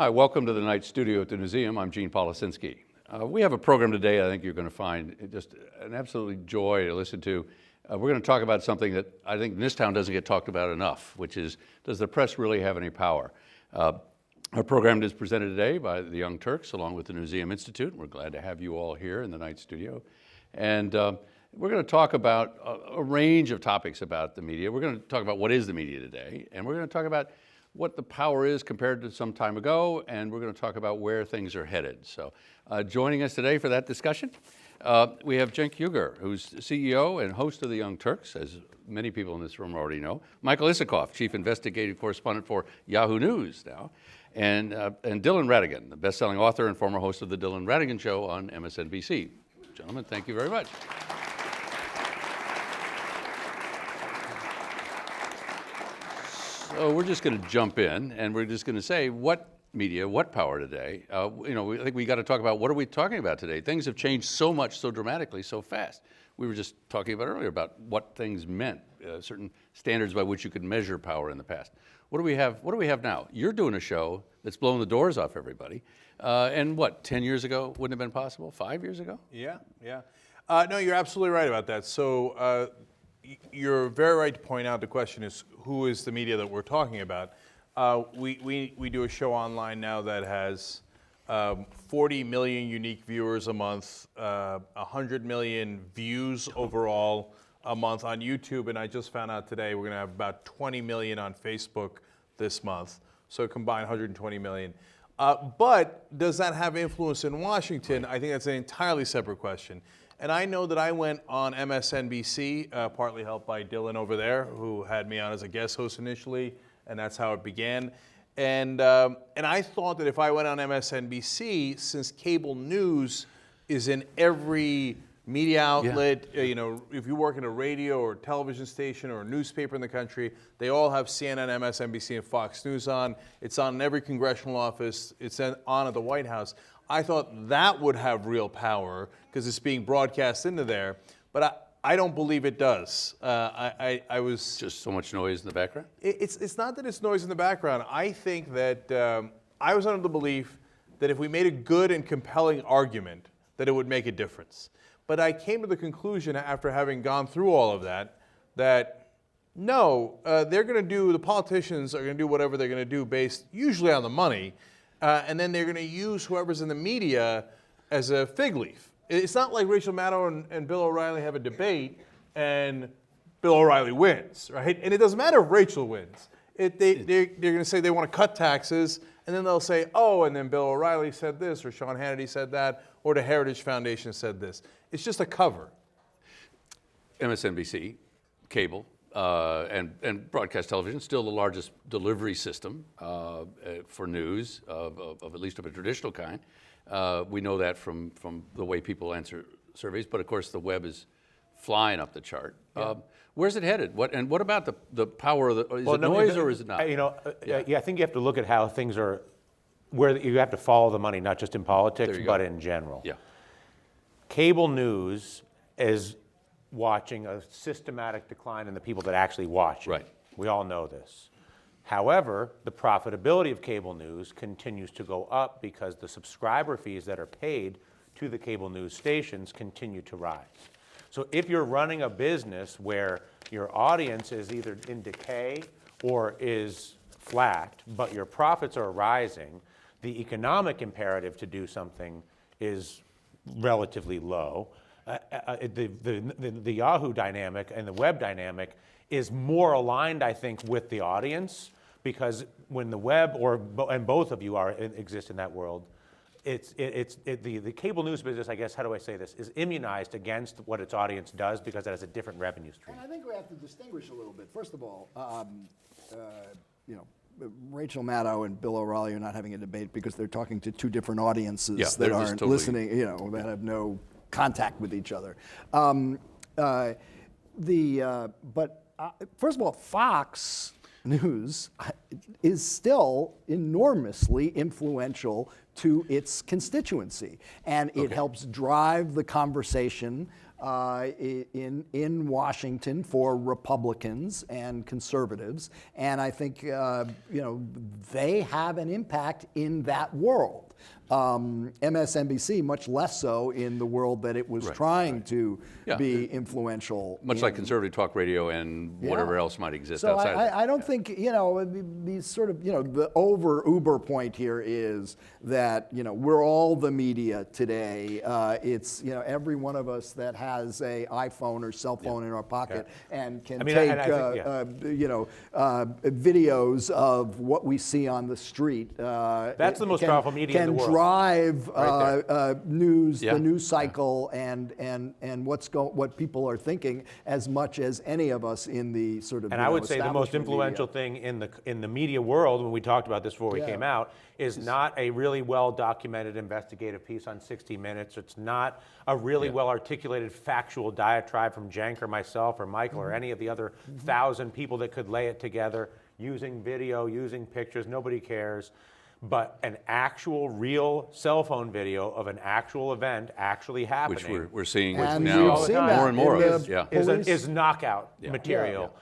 Hi, welcome to the night studio at the Newseum. I'm Gene Policinski. We have a program today I think you're going to find just an absolutely joy to listen to. We're going to talk about something that I think in this town doesn't get talked about enough, which is, does the press really have any power? Our program is presented today by the Young Turks along with the Newseum Institute. We're glad to have you all here in the night studio. And we're going to talk about a range of topics about the media. We're going to talk about what is the media today, and we're going to talk about what the power is compared to some time ago, and we're going to talk about where things are headed. So joining us today for that discussion, we have Cenk Uygur, who's CEO and host of the Young Turks, as many people in this room already know. Michael Isikoff, Chief Investigative Correspondent for Yahoo News now. And Dylan Ratigan, the best-selling author and former host of the Dylan Ratigan Show on MSNBC. Gentlemen, thank you very much. So we're just going to jump in, and we're just going to say what media, what power today. I think we got to talk about what are we talking about today. Things have changed so much, so dramatically, so fast. We were just talking about earlier about what things meant, certain standards by which you could measure power in the past. What do we have? What do we have now? You're doing a show that's blowing the doors off everybody, and what? 10 years ago wouldn't have been possible. 5 years ago? Yeah. No, you're absolutely right about that. So you're very right to point out the question is who is the media that we're talking about. We do a show online now that has 40 million unique viewers a month, 100 million views overall a month on YouTube, and I just found out today we're going to have about 20 million on Facebook this month, so combined 120 million. But does that have influence in Washington? I think that's an entirely separate question. And I know that I went on MSNBC, partly helped by Dylan over there, who had me on as a guest host initially, and that's how it began. And I thought that if I went on MSNBC, since cable news is in every media outlet, if you work in a radio or television station or a newspaper in the country, they all have CNN, MSNBC, and Fox News on. It's on in every congressional office. It's on at the White House. I thought that would have real power because it's being broadcast into there, but I don't believe it does. I was just so much noise in the background? It's not that it's noise in the background. I think that I was under the belief that if we made a good and compelling argument, that it would make a difference. But I came to the conclusion after having gone through all of that no, the politicians are going to do whatever they're going to do based usually on the money, and then they're going to use whoever's in the media as a fig leaf. It's not like Rachel Maddow and Bill O'Reilly have a debate and Bill O'Reilly wins, right? And it doesn't matter if Rachel wins. They're going to say they want to cut taxes, and then they'll say, oh, and then Bill O'Reilly said this, or Sean Hannity said that, or the Heritage Foundation said this. It's just a cover. MSNBC, cable, and broadcast television, still the largest delivery system for news of at least of a traditional kind. We know that from the way people answer surveys, but of course the web is flying up the chart. Yeah. Where's it headed? What about the power of the? Is it noise or is it not? I think you have to look at how things are, where you have to follow the money, not just in politics, but in general. Yeah. Cable news is watching a systematic decline in the people that actually watch it. Right. We all know this. However, the profitability of cable news continues to go up because the subscriber fees that are paid to the cable news stations continue to rise. So if you're running a business where your audience is either in decay or is flat, but your profits are rising, the economic imperative to do something is relatively low. The Yahoo dynamic and the web dynamic is more aligned, I think, with the audience, because when the web and both of you exist in that world, the cable news business, I guess, how do I say this, is immunized against what its audience does because it has a different revenue stream. And I think we have to distinguish a little bit. First of all, Rachel Maddow and Bill O'Reilly are not having a debate because they're talking to two different audiences that aren't totally listening, that have no contact with each other. But first of all, Fox News, is still enormously influential to its constituency, and it helps drive the conversation in Washington for Republicans and conservatives, and I think they have an impact in that world. MSNBC much less so in the world that it was trying to be influential. Much like conservative talk radio and whatever else might exist so outside. I don't think these sort of the uber point here is that we're all the media today. It's every one of us that has a iPhone or cell phone in our pocket and can take videos of what we see on the street. That's the most powerful media in the world. Drive news, Yeah. the news cycle, and what people are thinking as much as any of us in the sort of. And I would say the most establishment influential media. thing in the media world, when we talked about this before we came out, is not a really well documented investigative piece on 60 Minutes. It's not a really well articulated factual diatribe from Cenk or myself or Michael or any of the other 1,000 people that could lay it together using video, using pictures. Nobody cares. But an actual real cell phone video of an actual event actually happening. Which we're seeing And now we've seen more and more that of. in Yeah. is knockout material.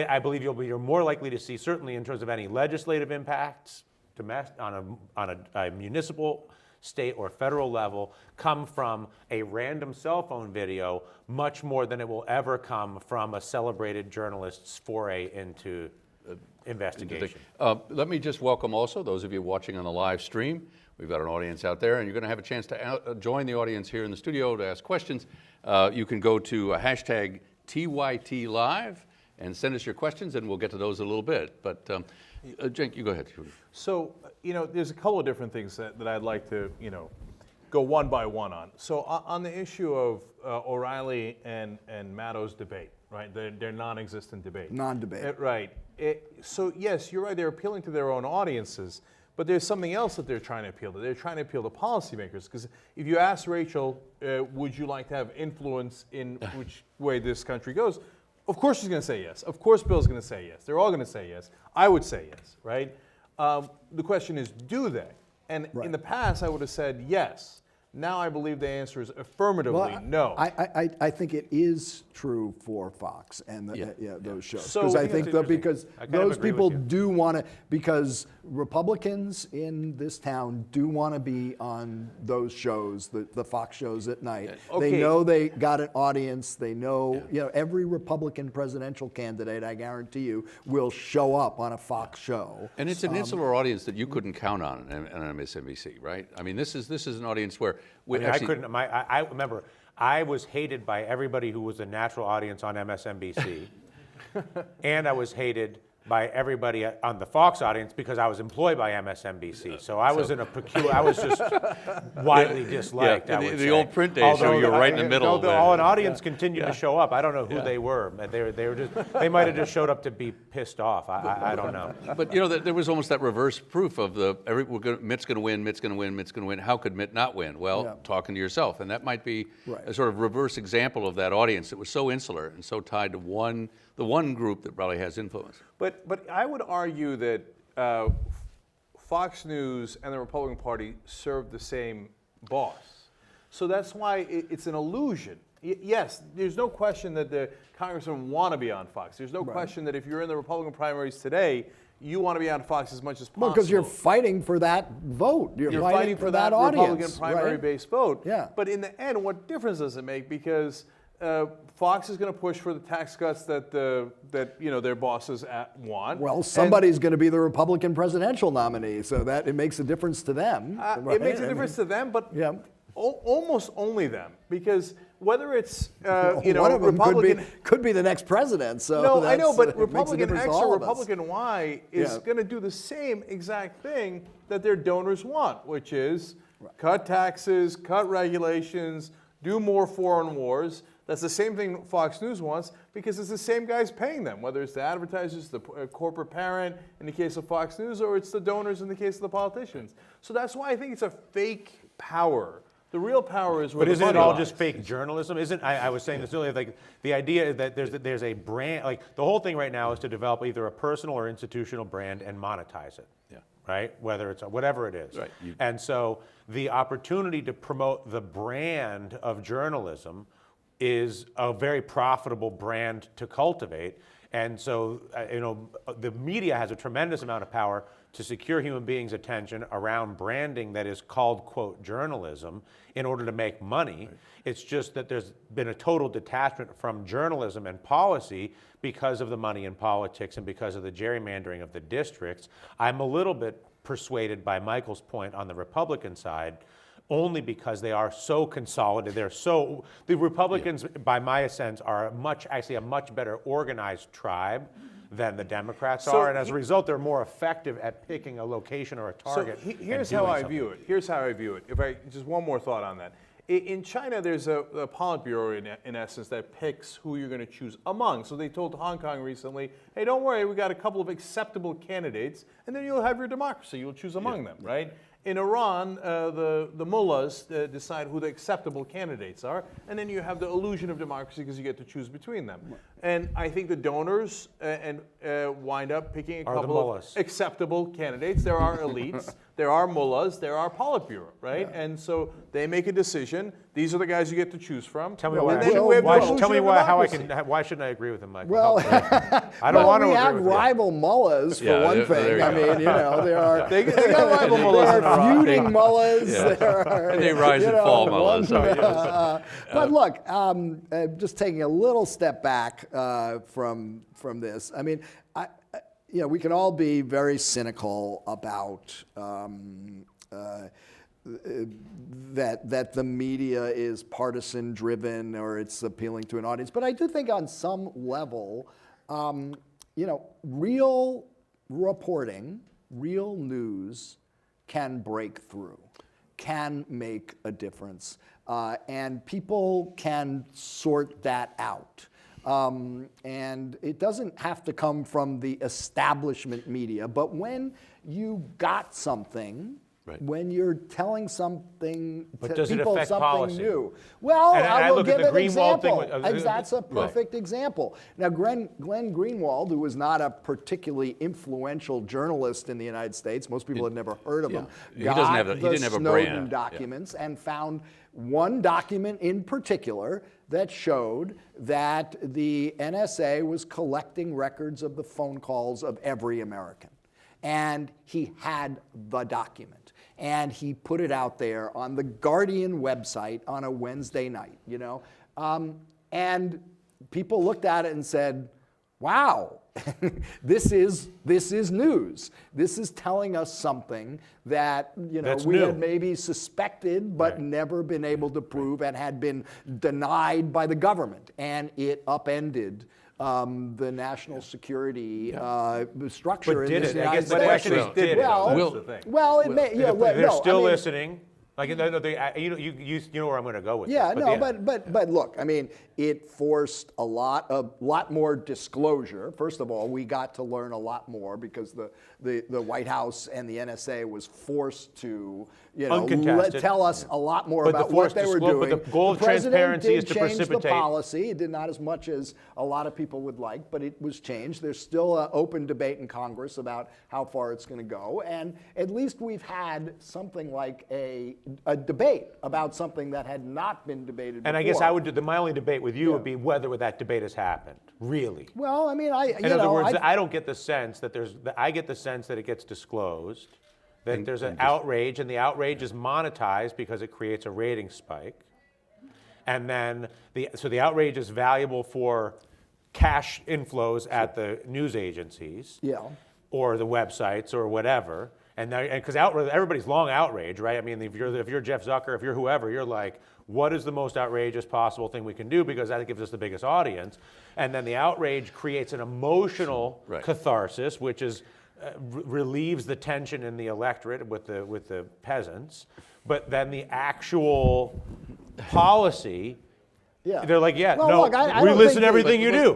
I believe you're more likely to see, certainly in terms of any legislative impacts on a municipal, state, or federal level, come from a random cell phone video much more than it will ever come from a celebrated journalist's foray into investigation. Let me just welcome also those of you watching on the live stream. We've got an audience out there, and you're going to have a chance to join the audience here in the studio to ask questions. You can go to hashtag TYT Live and send us your questions, and we'll get to those in a little bit. But Cenk, you go ahead. So, there's a couple of different things that I'd like to, go one by one on. So on the issue of O'Reilly and Maddow's debate, right? Their non-existent debate. Non-debate. Right. So yes, you're right, they're appealing to their own audiences, but there's something else that they're trying to appeal to. They're trying to appeal to policymakers, because if you ask Rachel, would you like to have influence in which way this country goes? Of course she's going to say yes. Of course Bill's going to say yes. They're all going to say yes. I would say yes, right? The question is, do they? And in the past, I would have said yes. Now I believe the answer is affirmatively no. I think it is true for Fox and those shows. So- Because I That's think interesting. because I kind of those agree with people you. do want to, because Republicans in this town do want to be on those shows, the Fox shows at night. Okay. They know they got an audience. They know, every Republican presidential candidate, I guarantee you, will show up on a Fox show. And it's an insular audience that you couldn't count on MSNBC, right? I mean, this is an audience where I remember I was hated by everybody who was a natural audience on MSNBC, and I was hated by everybody on the Fox audience because I was employed by MSNBC. So I was in a peculiar, I was just widely disliked, I would the say. old print days show you're right in the middle. An audience continued to show up. I don't know who they were. They might have just showed up to be pissed off. I don't know. But there was almost that reverse proof of Mitt's going to win, Mitt's going to win, Mitt's going to win. How could Mitt not win? Well, talking to yourself, and that might be a sort of reverse example of that audience that was so insular and so tied to the one group that probably has influence. But I would argue that Fox News and the Republican Party serve the same boss. So that's why it's an illusion. Yes, there's no question that the congressmen want to be on Fox. There's no question that if you're in the Republican primaries today, you want to be on Fox as much as possible. Well, because you're fighting for that vote. You're fighting for that audience. Republican primary-based vote. Yeah. But in the end, what difference does it make? Because Fox is going to push for the tax cuts that their bosses want. Well, somebody's going to be the Republican presidential nominee, so that it makes a difference to them. It makes a difference to them, but almost only them, because whether it's one of them Republican could be the next president. So no, I know, but it makes a Republican difference X to all or of us. Republican Y is going to do the same exact thing that their donors want, which is cut taxes, cut regulations, do more foreign wars. That's the same thing Fox News wants, because it's the same guys paying them, whether it's the advertisers, the corporate parent in the case of Fox News, or it's the donors in the case of the politicians. So that's why I think it's a fake power The real power is where But the isn't it money all lies. just fake journalism? I was saying this earlier, like the idea is that there's a brand, like the whole thing right now is to develop either a personal or institutional brand and monetize it. Yeah. Right? Whether it's whatever it is. Right. And so the opportunity to promote the brand of journalism is a very profitable brand to cultivate. And so, the media has a tremendous amount of power to secure human beings' attention around branding that is called, quote, journalism in order to make money. Right. It's just that there's been a total detachment from journalism and policy because of the money in politics and because of the gerrymandering of the districts. I'm a little bit persuaded by Michael's point on the Republican side, only because they are so consolidated. The Republicans, by my sense, are actually a much better organized tribe than the Democrats are, and as a result, they're more effective at picking a location or a target. So here's how I view it. Here's how I view it. Just one more thought on that. In China, there's a Politburo, in essence, that picks who you're going to choose among. So they told Hong Kong recently, hey, don't worry, we got a couple of acceptable candidates, and then you'll have your democracy. You'll choose among them, right? In Iran, the mullahs decide who the acceptable candidates are, and then you have the illusion of democracy because you get to choose between them. And I think the donors wind up picking a couple of acceptable candidates. There are elites, there are mullahs, there are Politburo, right? Yeah. And so they make a decision. These are the guys you get to choose from. Tell me why shouldn't I agree with him, Michael? Well, I don't want to we agree have with rival mullahs for one thing. I mean, there are they got rival mullahs. There are feuding mullahs. Yeah. There are, and they rise and fall mullahs. But look, just taking a little step back from this. I mean, we can all be very cynical about that the media is partisan driven or it's appealing to an audience. But I do think on some level, real reporting, real news can break through, can make a difference, and people can sort that out. And it doesn't have to come from the establishment media, but when you got something, right, when you're telling something to people something policy? New. Well, I will give an example. Thing That's a perfect example. Now, Glenn Greenwald, who was not a particularly influential journalist in the United States, most people had never heard of him, got the Snowden documents and found one document in particular that showed that the NSA was collecting records of the phone calls of every American. And he had the document. And he put it out there on the Guardian website on a Wednesday night, and people looked at it and said, wow, this is news. This is telling us something that we had maybe suspected but never been able to prove and had been denied by the government. And it upended the national security structure in the United States. I guess the question is, did it? Well, it may. They're still listening. Like, you know where I'm going to go with this. But look, I mean, it forced a lot more disclosure. First of all, we got to learn a lot more because the White House and the NSA was forced to tell us a lot more about what they were doing. But the goal of transparency is to precipitate. The president did change the policy. It did not as much as a lot of people would like, but it was changed. There's still an open debate in Congress about how far it's going to go, and at least we've had something like a debate about something that had not been debated before. And I guess my only debate with you would be whether that debate has happened, really. Well, I mean, in other words, I don't get the sense that I get the sense that it gets disclosed, that there's an outrage, and the outrage is monetized because it creates a rating spike. And then, so the outrage is valuable for cash inflows at the news agencies, or the websites, or whatever. And because everybody's long outrage, right? I mean, if you're Jeff Zucker, if you're whoever, you're like, what is the most outrageous possible thing we can do? Because that gives us the biggest audience. And then the outrage creates an emotional catharsis, which is relieves the tension in the electorate with the peasants. But then the actual policy, they're like, we listen to everything you do.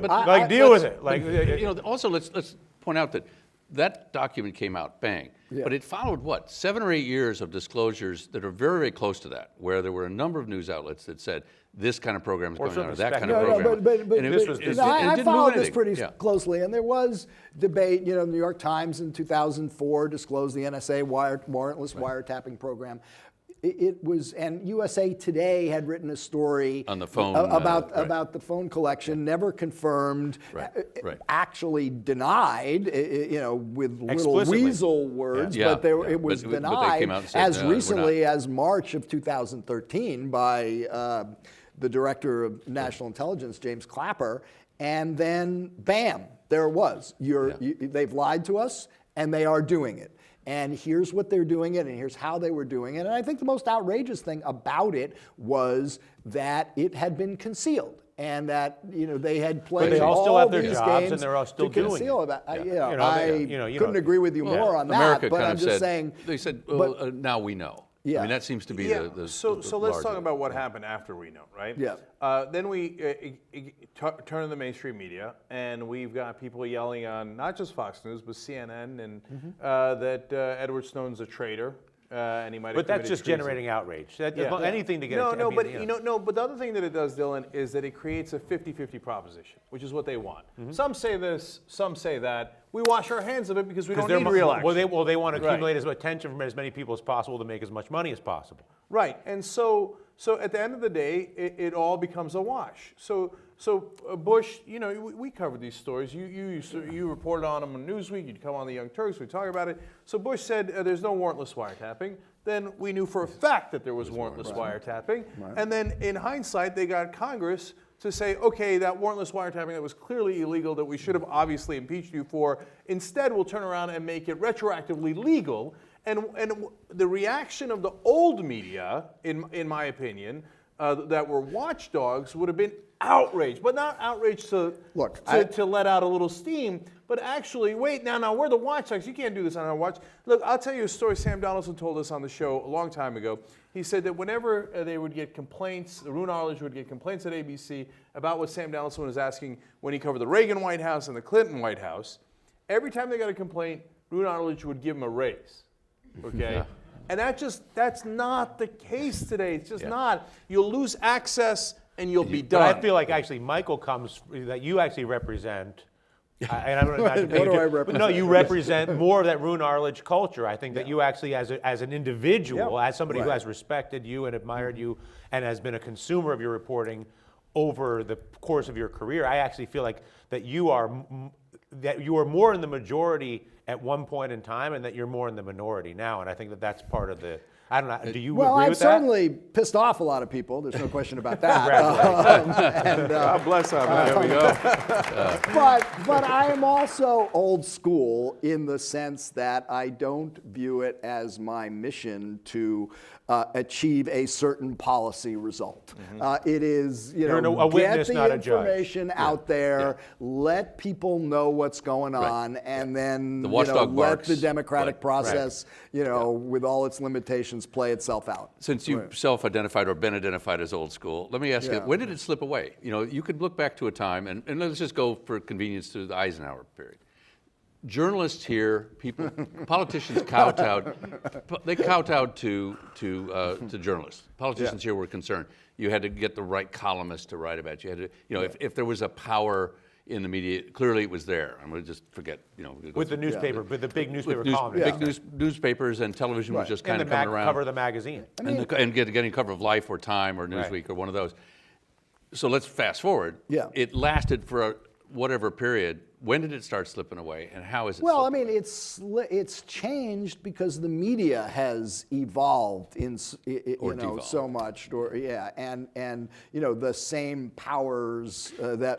Deal with it. Also, let's point out that that document came out, bang. Yeah. But it followed what, 7 or 8 years of disclosures that are very, very close to that, where there were a number of news outlets that said this kind of program is Or going on, or certainly that kind of speculative. program. but And this was- it I didn't followed move this anything. pretty Yeah. closely, and there was debate. You know, the New York Times in 2004 disclosed the NSA warrantless wiretapping program. It was, and USA Today had written a story On the phone, about right. about the phone collection, never confirmed, Right, right. actually denied, you know, with little Explicitly. weasel words, Yeah. but Yeah. it was But they denied came out and said, as "No, we're not." recently as March of 2013 by the director of national intelligence, James Clapper, and then bam, there it was. They've lied to us, and they are doing it. And here's what they're doing it, and here's how they were doing it. And I think the most outrageous thing about it was that it had been concealed, and that they had played they all still all have their these jobs, and games they're all still to doing conceal it. it. Yeah. I couldn't agree with you more on America that, but kind I'm of just said, saying. they said, well, now we know. Yeah. I mean, that seems to be Yeah. the So let's talk larger- about what happened after we know, right? Yeah. Then we turn to the mainstream media, and we've got people yelling on not just Fox News but CNN and that Edward Snowden's a traitor. And he might have But that's committed just treason. generating outrage. Yeah. Anything to get No, but you know. no. But the other thing that it does, Dylan, is that it creates a 50-50 proposition, which is what they want. Some say this, some say that. We wash our hands of it because we don't need real action. They want to Right. accumulate as much attention from as many people as possible to make as much money as possible. Right, and so at the end of the day, it all becomes a wash. So Bush, we covered these stories. You reported on them on Newsweek. You'd come on the Young Turks. We talk about it. So Bush said there's no warrantless wiretapping. Then we knew for a fact that there was warrantless wiretapping. And then in hindsight, they got Congress to say, okay, that warrantless wiretapping that was clearly illegal, that we should have obviously impeached you for, instead we'll turn around and make it retroactively legal. And the reaction of the old media, in my opinion, that were watchdogs would have been outraged, but not outraged to let out a little steam, but actually, wait, now we're the watchdogs. You can't do this on our watch. Look, I'll tell you a story Sam Donaldson told us on the show a long time ago. He said that whenever they would get complaints, Roone Arledge would get complaints at ABC about what Sam Donaldson was asking when he covered the Reagan White House and the Clinton White House, every time they got a complaint, Roone Arledge would give him a raise. Okay? Yeah. And that's not the case today. It's just not. You'll lose access and you'll be done. But I feel like actually Michael that you actually represent. And I'm not What do I represent? No, you represent more of that Roone Arledge culture. I think that you actually, as an individual, as somebody who has respected you and admired you, and has been a consumer of your reporting over the course of your career, I actually feel like that you are more in the majority at one point in time, and that you're more in the minority now. And I think that that's part of the. I don't know. Do you Well, agree I've with certainly pissed off a lot of people. There's no question about that. God bless him. There we go. But I am also old school in the sense that I don't view it as my mission to achieve a certain policy result. It is, You're a get witness, the not a judge. information out there, let people know what's going on, and then The watchdog let barks. the democratic Right. process, with all its limitations, play itself out. Since you self-identified or been identified as old school, let me ask you, Yeah. when did it slip away? You could look back to a time, and let's just go for convenience to the Eisenhower period. Journalists here, politicians kowtowed. They kowtowed to journalists. Politicians here were concerned. You had to get the right columnist to write about you. You had to, if there was a power in the media, clearly it was there. I'm going to just forget, with the newspaper, with the big newspaper with columnists. big newspapers and television was just kind of coming around. Cover of the magazine. And getting cover of Life or Time or Newsweek or one of those. So let's fast forward. Yeah. It lasted for whatever period. When did it start slipping away, and how is it? Well, I slipping mean, away? it's changed because the media has evolved devolved. so much, and the same powers that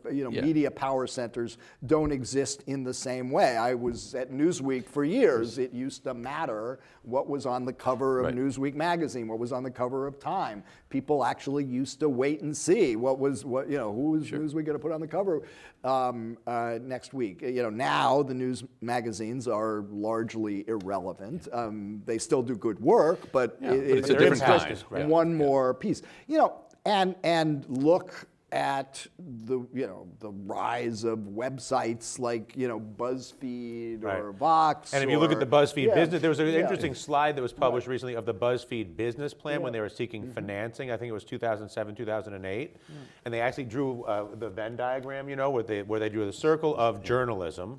media power centers don't exist in the same way. I was at Newsweek for years. It used to matter what was on the cover of Newsweek magazine, what was on the cover of Time. People actually used to wait and see who was Newsweek going to put on the cover next week. Now the news magazines are largely irrelevant. They still do good work, but it's a different just time. one more piece. And look at the rise of websites like BuzzFeed or Vox. And if you look at the BuzzFeed business, there was an Yeah. interesting slide that was published recently of the BuzzFeed business plan when they were seeking financing. I think it was 2007, 2008, and they actually drew the Venn diagram, where they drew the circle of journalism,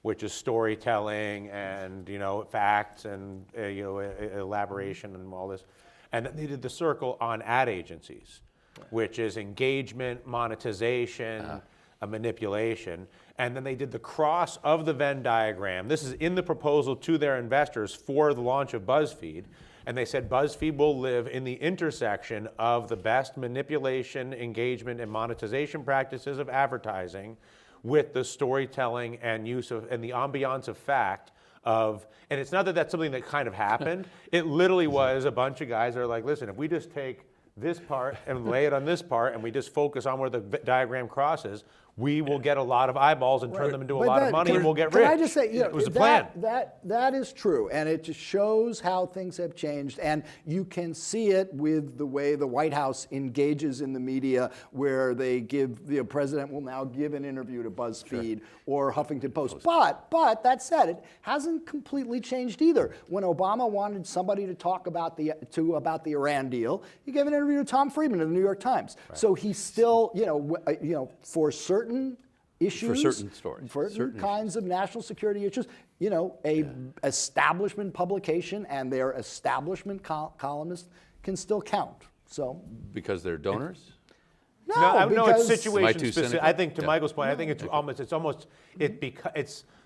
which is storytelling and facts and elaboration and all this, and then they did the circle on ad agencies, which is engagement, monetization, manipulation. And then they did the cross of the Venn diagram. This is in the proposal to their investors for the launch of BuzzFeed. And they said BuzzFeed will live in the intersection of the best manipulation, engagement, and monetization practices of advertising with the storytelling and use of, and the ambiance of fact of, and it's not that that's something that kind of happened. It literally was a bunch of guys that are like, listen, if we just take this part and lay it on this part and we just focus on where the diagram crosses, we will get a lot of eyeballs and turn them into a lot of money and we'll get rich. Can I just say, it was the plan. That is true, and it just shows how things have changed, and you can see it with the way the White House engages in the media, where they give, the president will now give an interview to BuzzFeed or Huffington Post. But that said, it hasn't completely changed either. When Obama wanted somebody to talk about the Iran deal, he gave an interview to Tom Friedman of the New York Times. Right. So he's still, for certain issues, for certain stories, for certain kinds of national security issues, establishment publication and their establishment columnists can still count. So because they're donors? No, it's because situation specific. cynical? I think to Michael's point, I think it's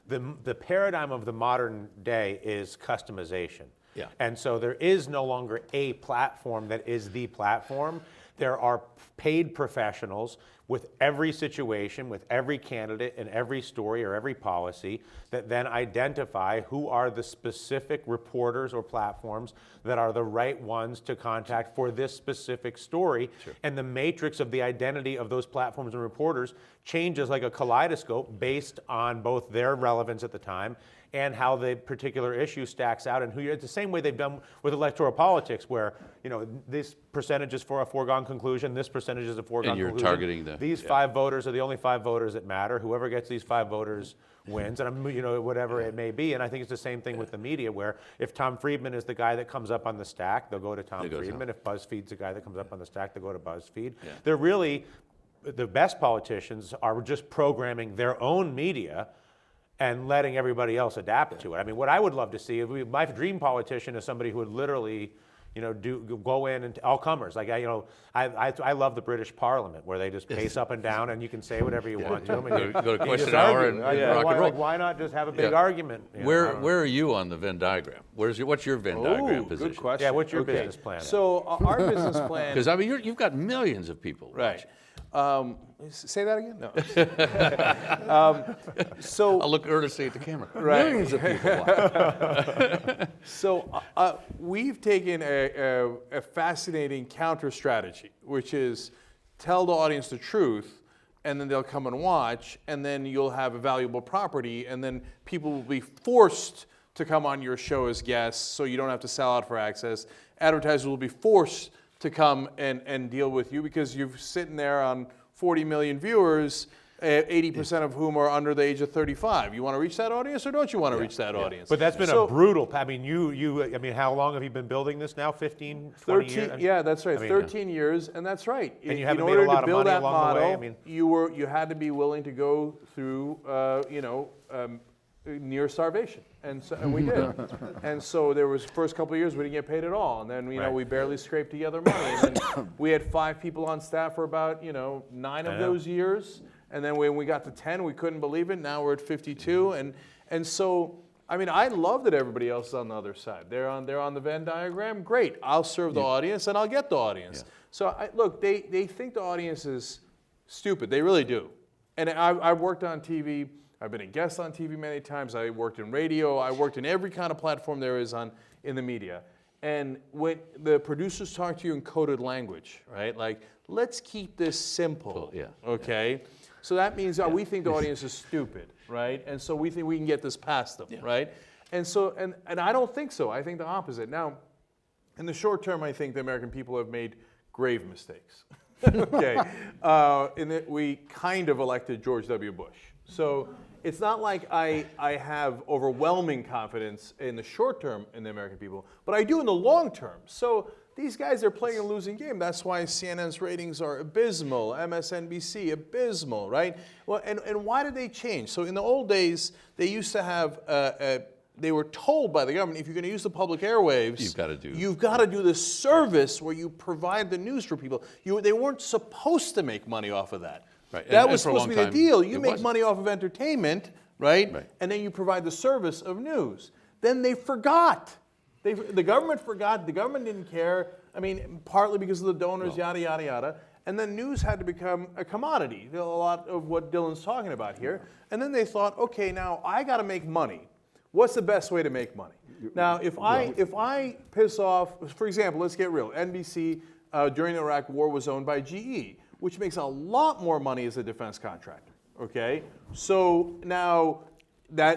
the paradigm of the modern day is customization. Yeah. And so there is no longer a platform that is the platform. There are paid professionals with every situation, with every candidate and every story or every policy that then identify who are the specific reporters or platforms that are the right ones to contact for this specific story. Sure. And the matrix of the identity of those platforms and reporters changes like a kaleidoscope based on both their relevance at the time and how the particular issue stacks out, and who you're, it's the same way they've done with electoral politics, where this percentage is for a foregone conclusion, this percentage is a foregone conclusion. And you're targeting these 5 voters are the only 5 voters that matter. Whoever gets these 5 voters wins, and whatever it may be. And I think it's the same thing with the media, where if Tom Friedman is the guy that comes up on the stack, they'll go to Tom Friedman. If BuzzFeed's the guy that comes up on the stack, they'll go to BuzzFeed. Yeah. They're really, the best politicians are just programming their own media and letting everybody else adapt to it. I mean, what I would love to see, my dream politician is somebody who would literally, go in and all comers. Like I love the British Parliament, where they just pace up and down, and you can say whatever you want to them. And go to question hour and rock and roll. Why not just have a big argument? Where are you on the Venn diagram? What's your Venn diagram position? Good question. Yeah, what's your business plan? So our business plan. Because you've got millions of people. Right. Say that again? No. So I'll look earnestly at the camera. Right. Millions of people. So we've taken a fascinating counter strategy, which is tell the audience the truth, and then they'll come and watch, and then you'll have a valuable property, and then people will be forced to come on your show as guests, so you don't have to sell out for access. Advertisers will be forced to come and deal with you because you're sitting there on 40 million viewers, 80% of whom are under the age of 35. You want to reach that audience, or don't you want to reach that audience? But that's been a brutal, I mean, how long have you been building this now? 15, 20 years? Yeah, that's right, 13 years, and that's right. And you haven't made a lot of money along the way? I mean, you had to be willing to go through, near starvation, and we did. And so there was first couple of years we didn't get paid at all, and then we barely scraped together money. And then we had 5 people on staff for about 9 of those years, and then when we got to 10, we couldn't believe it. Now we're at 52, and so I mean, I love that everybody else is on the other side. They're on the Venn diagram. Great, I'll serve the audience and I'll get the audience. Yeah. So look, they think the audience is stupid. They really do. And I've worked on TV. I've been a guest on TV many times. I worked in radio. I worked in every kind of platform there is in the media. And when the producers talk to you in coded language, right? Like, let's keep this simple, okay? Yeah. So that means we think the audience is stupid, right? And so we think we can get this past them, right? And so, and I don't think so. I think the opposite. Now, in the short term, I think the American people have made grave mistakes. Okay, we kind of elected George W. Bush. So it's not like I have overwhelming confidence in the short term in the American people, but I do in the long term. So these guys are playing a losing game. That's why CNN's ratings are abysmal, MSNBC abysmal, right? Well, and why did they change? So in the old days, they used to have they were told by the government, if you're going to use the public airwaves, you've got to do this service where you provide the news for people. They weren't supposed to make money off of that. Right. That And was for a supposed to long be the time, deal. You it make wasn't. money off of entertainment, right? And then you provide the service of news. Then they forgot. The government forgot. The government didn't care. I mean, partly because of the donors, yada, yada, yada. And then news had to become a commodity, a lot of what Dylan's talking about here. And then they thought, okay, now I got to make money. What's the best way to make money? Now, if I piss off, for example, let's get real. NBC during the Iraq War was owned by GE, which makes a lot more money as a defense contractor. Okay, so now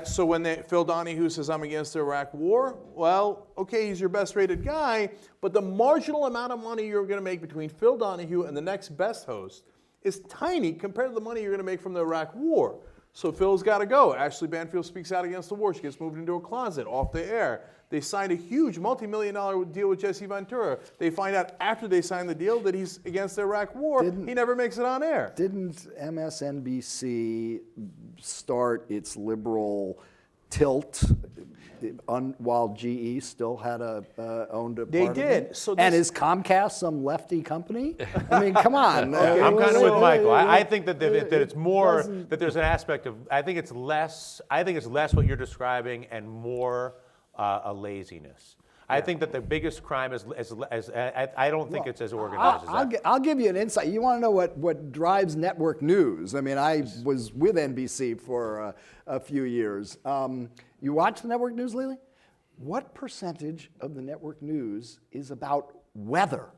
so when Phil Donahue says I'm against the Iraq War, well, okay, he's your best rated guy, but the marginal amount of money you're going to make between Phil Donahue and the next best host is tiny compared to the money you're going to make from the Iraq War. So Phil's got to go. Ashley Banfield speaks out against the war. She gets moved into a closet, off the air. They signed a huge multi-million-dollar deal with Jesse Ventura. They find out after they sign the deal that he's against the Iraq war. He never makes it on air. Didn't MSNBC start its liberal tilt while GE still had owned a They part did. of it? So and is Comcast some lefty company? I mean, come on. I'm kind of with Michael. I think that it's more that there's an aspect of. I think it's less what you're describing and more a laziness. I think that the biggest crime is I don't think it's as organized as that. I'll give you an insight. You want to know what drives network news? I mean, I was with NBC for a few years. You watch the network news lately? What percentage of the network news is about weather?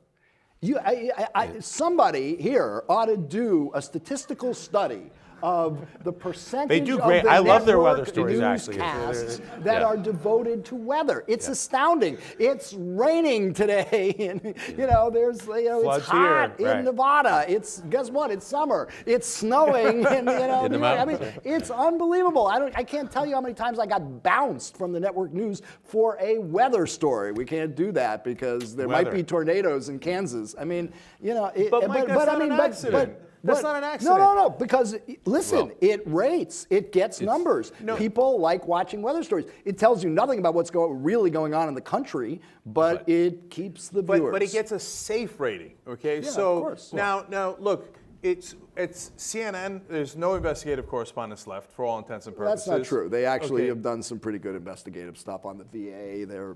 Somebody here ought to do a statistical study of the percentage They do of great. the I love their weather network stories, actually. newscasts that are devoted to weather. It's astounding. It's raining today, and there's it's hot here, in Nevada. Guess what? It's summer. It's snowing, and In the mountains. I mean, it's unbelievable. I can't tell you how many times I got bounced from the network news for a weather story. We can't do that because there might be tornadoes in Kansas. I mean, But Mike, that's not an accident. That's not an accident. No, because listen, it rates, it gets numbers. People like watching weather stories. It tells you nothing about what's really going on in the country, but it keeps the viewers. But it gets a safe rating, okay? Yeah, so of course. Now look, it's CNN. There's no investigative correspondents left for all intents and purposes. That's not true. They actually have done some pretty good investigative stuff on the VA. They're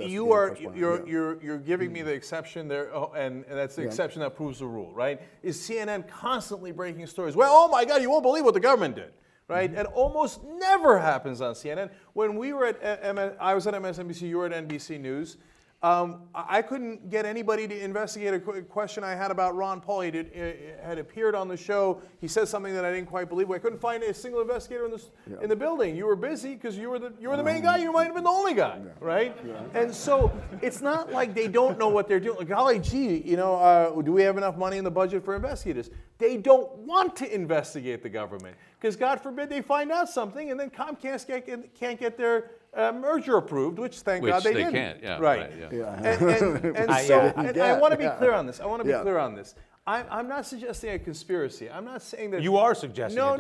you're giving me the exception there, and that's the exception that proves the rule, right? Is CNN constantly breaking stories? Well, oh my God, you won't believe what the government did, right? And almost never happens on CNN. When we were I was at MSNBC, you were at NBC News. I couldn't get anybody to investigate a question I had about Ron Paul. He had appeared on the show. He said something that I didn't quite believe. I couldn't find a single investigator in the building. You were busy because you were the main guy. You might have been the only guy, right? And so it's not like they don't know what they're doing. Like, golly gee, do we have enough money in the budget for investigators? They don't want to investigate the government because God forbid they find out something and then Comcast can't get their merger approved, which thank God they didn't. Can't, yeah. Right. And I want to be clear on this. I'm not suggesting a conspiracy. I'm not saying that. You are suggesting No.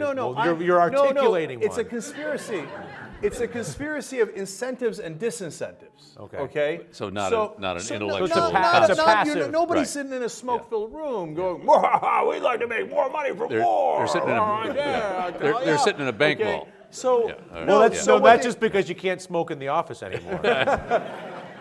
You're articulating one. It's a conspiracy. It's a conspiracy of incentives and disincentives. Okay. So not an intellectual. it's a passive. Nobody's sitting in a smoke-filled room going, "We'd like to make more money from war." They're sitting in a bank vault. So that's just because you can't smoke in the office anymore.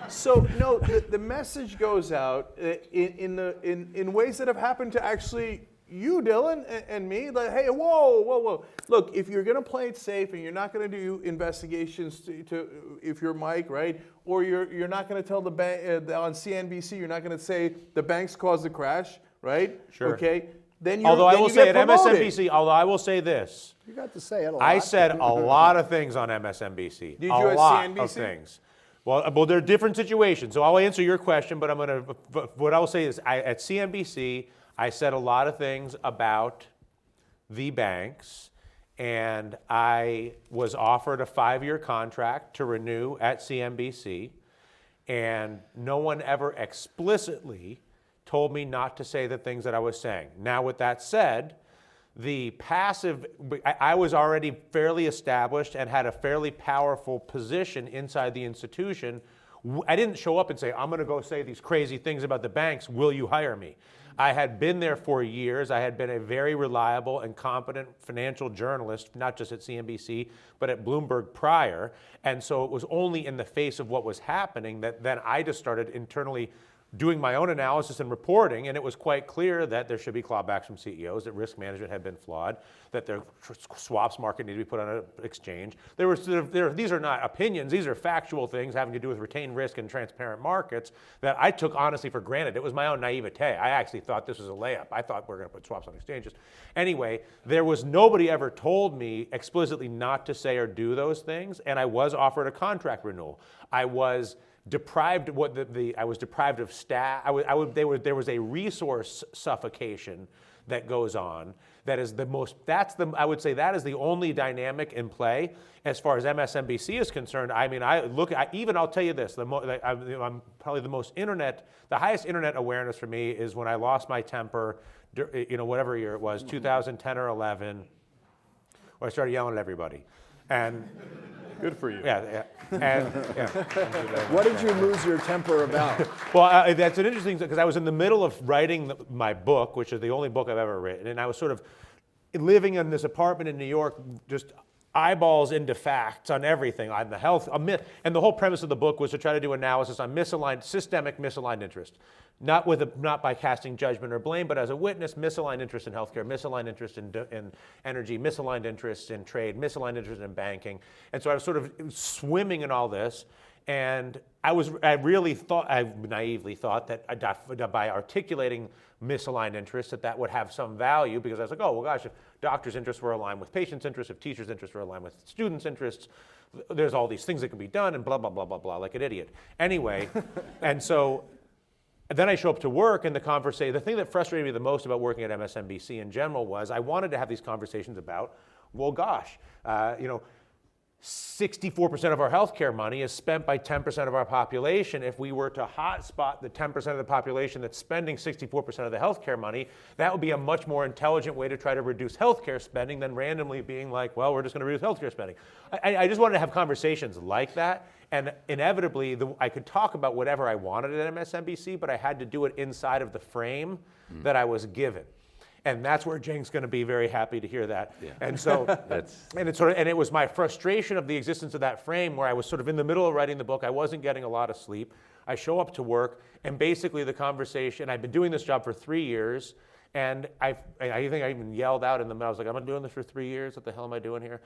So no, the message goes out in ways that have happened to actually you, Dylan, and me. Like, hey, whoa! Look, if you're going to play it safe and you're not going to do investigations to if you're Mike, right, or you're not going to tell the bank on CNBC, you're not going to say the banks caused the crash, right? Sure. Okay. Then Although I will say at promoted. MSNBC, although I will say this. You got to say it a lot. I said a lot of things on MSNBC. Did you a at lot CNBC? of things. Well, there are different situations. So I'll answer your question, but what I'll say is at CNBC, I said a lot of things about the banks, and I was offered a 5-year contract to renew at CNBC, and no one ever explicitly told me not to say the things that I was saying. Now, with that said, I was already fairly established and had a fairly powerful position inside the institution. I didn't show up and say, I'm going to go say these crazy things about the banks, will you hire me? I had been there for years. I had been a very reliable and competent financial journalist, not just at CNBC, but at Bloomberg prior. And so it was only in the face of what was happening that then I just started internally doing my own analysis and reporting, and it was quite clear that there should be clawbacks from CEOs, that risk management had been flawed, that their swaps market needed to be put on an exchange. These are not opinions, these are factual things having to do with retained risk and transparent markets that I took honestly for granted. It was my own naivete. I actually thought this was a layup. I thought we're going to put swaps on exchanges. Anyway, there was nobody ever told me explicitly not to say or do those things, and I was offered a contract renewal. I was deprived of staff. There was a resource suffocation that goes on. I would say that is the only dynamic in play as far as MSNBC is concerned. I mean, I'll tell you this, I'm probably the highest internet awareness for me is when I lost my temper, whatever year it was, 2010 or 11, where I started yelling at everybody. And Good for you. yeah. And, What did you lose your temper about? Well, that's an interesting thing because I was in the middle of writing my book, which is the only book I've ever written, and I was sort of living in this apartment in New York, just eyeballs into facts on everything, on the health, and the whole premise of the book was to try to do analysis on systemic misaligned interest, not by casting judgment or blame, but as a witness, misaligned interest in healthcare, misaligned interest in energy, misaligned interest in trade, misaligned interest in banking, and so I was sort of swimming in all this. And I naively thought that by articulating misaligned interests, that would have some value, because I was like, oh, well, gosh, if doctors' interests were aligned with patients' interests, if teachers' interests were aligned with students' interests, there's all these things that can be done, and blah, blah, blah, blah, blah, like an idiot. Anyway, and so then I show up to work, and the thing that frustrated me the most about working at MSNBC in general was I wanted to have these conversations about, well, gosh, 64% of our healthcare money is spent by 10% of our population. If we were to hotspot the 10% of the population that's spending 64% of the healthcare money, that would be a much more intelligent way to try to reduce healthcare spending than randomly being like, well, we're just going to reduce healthcare spending. I just wanted to have conversations like that, and inevitably I could talk about whatever I wanted at MSNBC, but I had to do it inside of the frame that I was given. And that's where Cenk's going to be very happy to hear that. Yeah. And so, and it was my frustration of the existence of that frame where I was sort of in the middle of writing the book. I wasn't getting a lot of sleep. I show up to work, and basically the conversation, I've been doing this job for 3 years, and I think I even yelled out in the middle. I was like, I'm doing this for 3 years. What the hell am I doing here?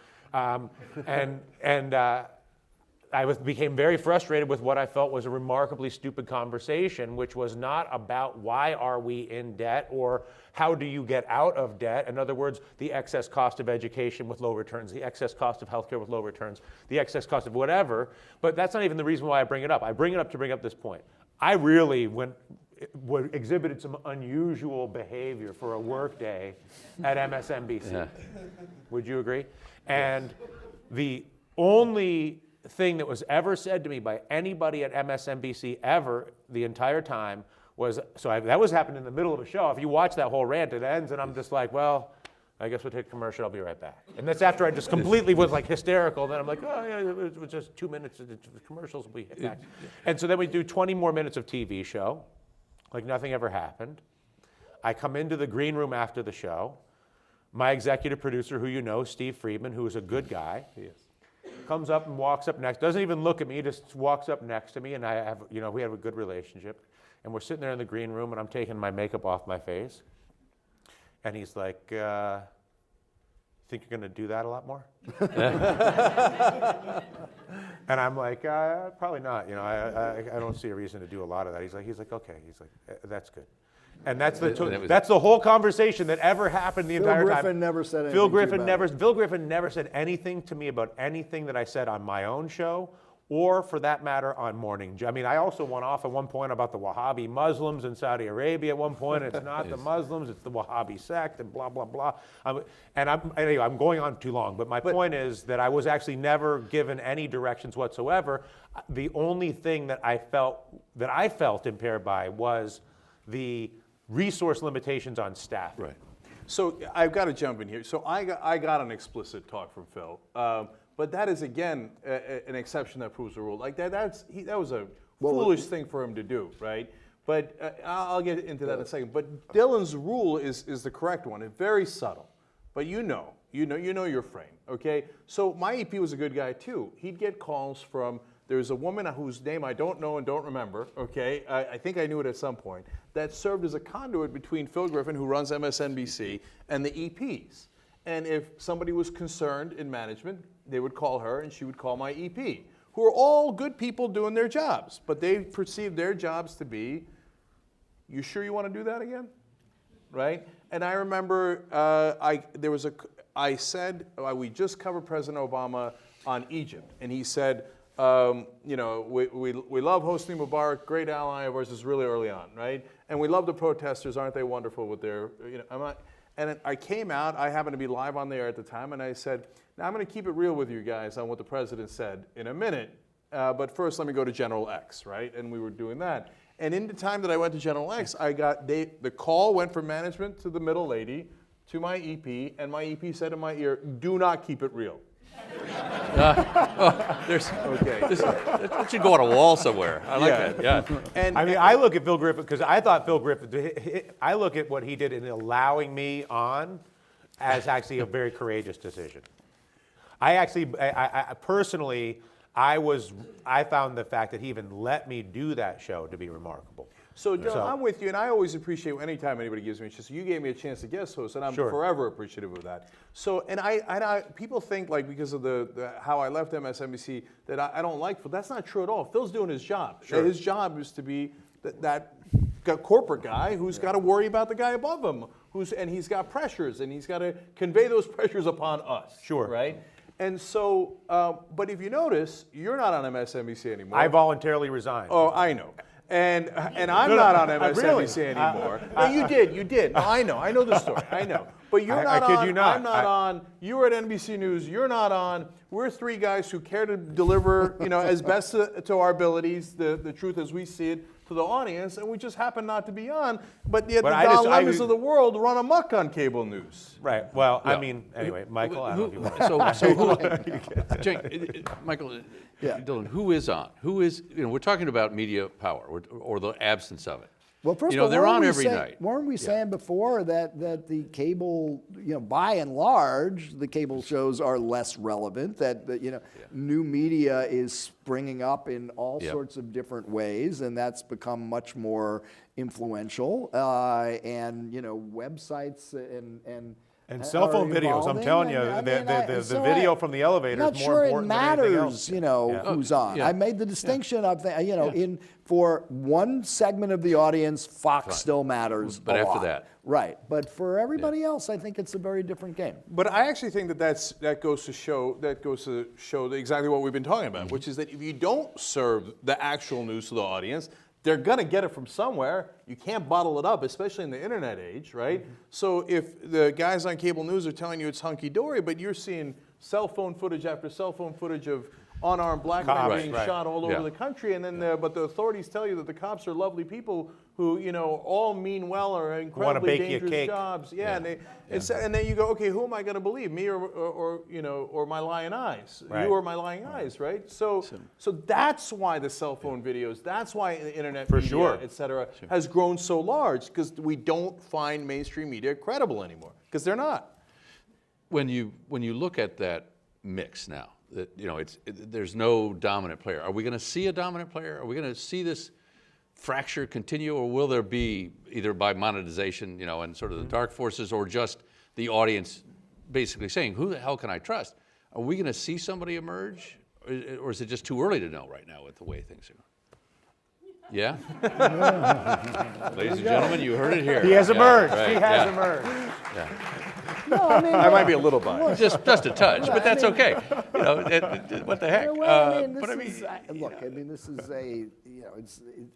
I became very frustrated with what I felt was a remarkably stupid conversation, which was not about why are we in debt or how do you get out of debt. In other words, the excess cost of education with low returns, the excess cost of healthcare with low returns, the excess cost of whatever. But that's not even the reason why I bring it up. I bring it up to bring up this point. I really exhibited some unusual behavior for a work day at MSNBC. Yeah. Would you agree? And the only thing that was ever said to me by anybody at MSNBC ever the entire time was, that was happening in the middle of a show. If you watch that whole rant, it ends and I'm just like, well, I guess we'll take a commercial, I'll be right back. And that's after I just completely was like hysterical. Then I'm like, oh yeah, it was just 2 minutes, the commercials will be back. And so then we do 20 more minutes of TV show, like nothing ever happened. I come into the green room after the show. My executive producer, who you know, Steve Friedman, who is a good guy, comes up and walks up next, doesn't even look at me, just walks up next to me, and we have a good relationship. And we're sitting there in the green room, and I'm taking my makeup off my face. And he's like, think you're going to do that a lot more? And I'm like, probably not. I don't see a reason to do a lot of that. He's like, okay. He's like, that's good. And that's the whole conversation that ever happened the entire time. Phil Griffin never said anything. Phil Griffin never said anything to me about anything that I said on my own show or for that matter on morning. I mean, I also went off at one point about the Wahhabi Muslims in Saudi Arabia at one point. It's not the Muslims, it's the Wahhabi sect and blah, blah, blah. Anyway, I'm going on too long, but my point is that I was actually never given any directions whatsoever. The only thing that I felt impaired by was the resource limitations on staff. Right. So I've got to jump in here. So I got an explicit talk from Phil, but that is again an exception that proves the rule. Like that was a foolish thing for him to do, right? But I'll get into that in a second. But Dylan's rule is the correct one. It's very subtle, but you know your frame, okay? So my EP was a good guy too. He'd get calls from. There's a woman whose name I don't know and don't remember, okay? I think I knew it at some point, that served as a conduit between Phil Griffin, who runs MSNBC, and the EPs. And if somebody was concerned in management, they would call her and she would call my EP, who are all good people doing their jobs, but they perceive their jobs to be, you sure you want to do that again? Right? And I remember I said, we just covered President Obama on Egypt, and he said, we love hosting Mubarak, great ally of ours. This is really early on, right? And we love the protesters, aren't they wonderful with their, and I came out, I happened to be live on the air at the time, and I said, now I'm going to keep it real with you guys on what the president said in a minute, but first let me go to General X, right? And we were doing that. And in the time that I went to General X, the call went from management to the middle lady to my EP, and my EP said in my ear, do not keep it real. That should go on a wall somewhere. I like that. Yeah. And I look at Phil Griffin, because I thought Phil Griffin, I look at what he did in allowing me on as actually a very courageous decision. I personally, I found the fact that he even let me do that show to be remarkable. So, Dylan, I'm with you, and I always appreciate anytime anybody gives me a chance. You gave me a chance to guest host, and I'm forever appreciative of that. So, and people think like because of the how I left MSNBC that I don't like Phil. That's not true at all. Phil's doing his job. Sure. His job is to be that corporate guy who's got to worry about the guy above him, and he's got pressures, and he's got to convey those pressures upon us. Sure. Right. And so, but if you notice, you're not on MSNBC anymore. I voluntarily resigned. Oh, I know. And I'm not on MSNBC anymore. No, you did. No, I know the story. I know. But you're not I kid on. you not. I'm not on. You were at NBC News. You're not on. We're three guys who care to deliver, as best to our abilities, the truth as we see it to the audience, and we just happen not to be on. But yet the Don Lemons of the world run amok on cable news. Right. Well, Yeah. I mean, anyway, Michael, I don't know if you want Michael, Dylan, who is on? Who is, we're talking about media power or the absence of it. Well, first of all, they're on every night. Weren't we saying before that the cable, by and large, the cable shows are less relevant, that new media is springing up in all sorts of different ways, and that's become much more influential, and websites and cell phone videos, I'm telling you, the video from the elevator is more important than anything else. I'm not sure it matters, who's on. Yeah. I made the distinction of, for one segment of the audience, Fox still matters But a after lot. that. Right, but for everybody else, I think it's a very different game. But I actually think that goes to show exactly what we've been talking about, which is that if you don't serve the actual news to the audience, they're going to get it from somewhere. You can't bottle it up, especially in the internet age, right? So if the guys on cable news are telling you it's hunky-dory, but you're seeing cell phone footage after cell phone footage of unarmed black men being shot all over the country, and then but the authorities tell you that the cops are lovely people who all mean well, are incredibly dangerous jobs. And then you go, okay, who am I going to believe, me or my lying eyes? Right. You or my lying eyes, right? So that's why the cell phone videos, that's why the internet media, et cetera, has grown so large, because we don't find mainstream media credible anymore, because they're not. When you look at that mix now, that there's no dominant player. Are we going to see a dominant player? Are we going to see this fracture continue, or will there be, either by monetization, and sort of the dark forces, or just the audience basically saying, who the hell can I trust? Are we going to see somebody emerge, or is it just too early to know right now with the way things are going? Yeah? Ladies and gentlemen, you heard it here. He has emerged. Right, he has emerged. Yeah. I might be a little biased. just a touch, but that's okay. You know, what the heck? Look, I mean, this is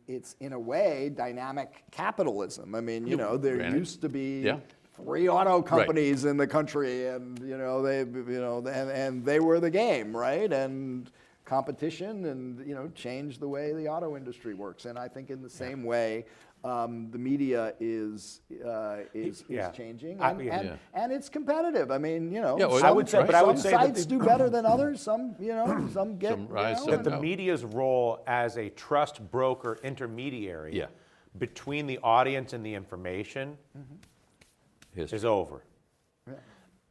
it's in a way dynamic capitalism. I mean, there Granted. used to be Yeah. 3 auto companies in the country, and and they were the game, right? And competition, and changed the way the auto industry works. And I think in the same way, the media is changing, and it's competitive. I mean, well, I would say- but I would some say that sites do better than others. Some, some get Some rise, some that the No. media's role as a trust broker intermediary Yeah. between the audience and the information is over.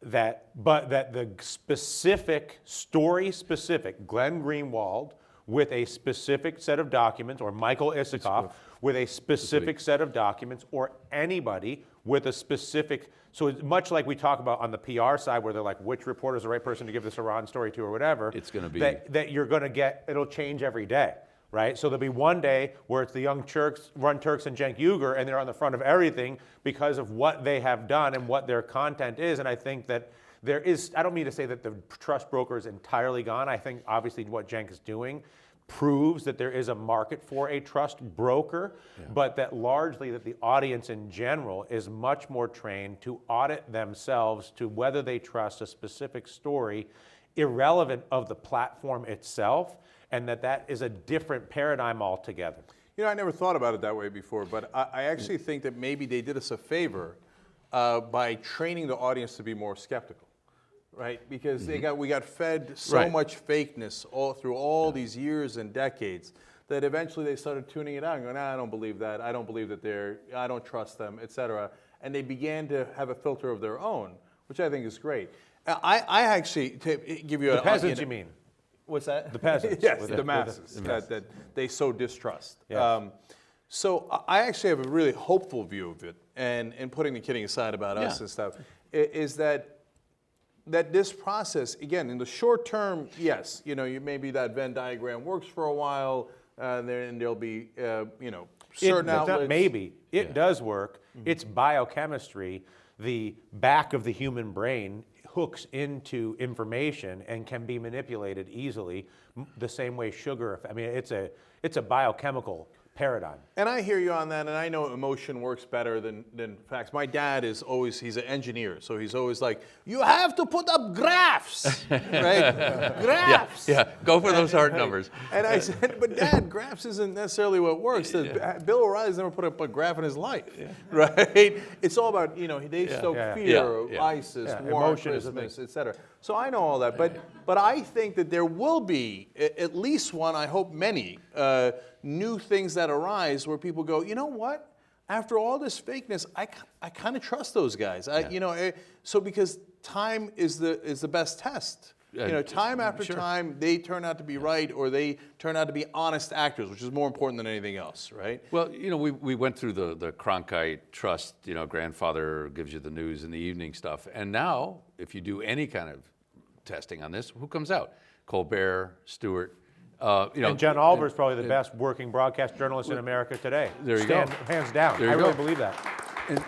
But that the specific, story-specific, Glenn Greenwald with a specific set of documents, or Michael Isikoff with a specific set of documents, or anybody with a specific, so it's much like we talk about on the PR side where they're like, which reporter is the right person to give this Iran story to or whatever. It's gonna be- That you're gonna get, it'll change every day. Right, so there'll be one day where it's the young Turks and Cenk Uygur, and they're on the front of everything because of what they have done and what their content is. And I think that there is, I don't mean to say that the trust broker is entirely gone. I think obviously what Cenk is doing proves that there is a market for a trust broker, but that largely that the audience in general is much more trained to audit themselves to whether they trust a specific story, irrelevant of the platform itself, and that is a different paradigm altogether. I never thought about it that way before, but I actually think that maybe they did us a favor by training the audience to be more skeptical, right? Because we got fed so Right. much fakeness all through all these years and decades that eventually they started tuning it out and going, I don't believe that. I don't believe that I don't trust them, et cetera. And they began to have a filter of their own, which I think is great. I actually, to give you The peasants, you mean? What's that? The peasants. Yes, With the the masses that they sow distrust. Yes. So I actually have a really hopeful view of it, and putting the kidding aside about us and stuff, is that this process, again, in the short term, yes, maybe that Venn diagram works for a while, and there'll be, certain outlets. It does work. It's biochemistry. The back of the human brain hooks into information and can be manipulated easily the same way sugar. I mean, it's a biochemical paradigm. And I hear you on that, and I know emotion works better than facts. My dad he's an engineer, so he's always like, you have to put up graphs, right? Graphs. Yeah, go for those hard numbers. And I said, but Dad, graphs isn't necessarily what works. Bill O'Reilly's never put up a graph in his life, right? It's all about, they stoke fear, ISIS, war, Emotion is a Christmas, et cetera. So I know all that, but I think that there will be at least one, I hope many, new things that arise where people go, you know what? After all this fakeness, I kind of trust those guys. So because time is the best test. Time after time, they turn out to be right, or they turn out to be honest actors, which is more important than anything else, right? Well, we went through the Cronkite trust, grandfather gives you the news in the evening stuff. And now, if you do any kind of testing on this, who comes out? Colbert, Stewart. And John Oliver is probably the best working broadcast journalist in America today. There you go. Hands down. There you I really go. believe that. And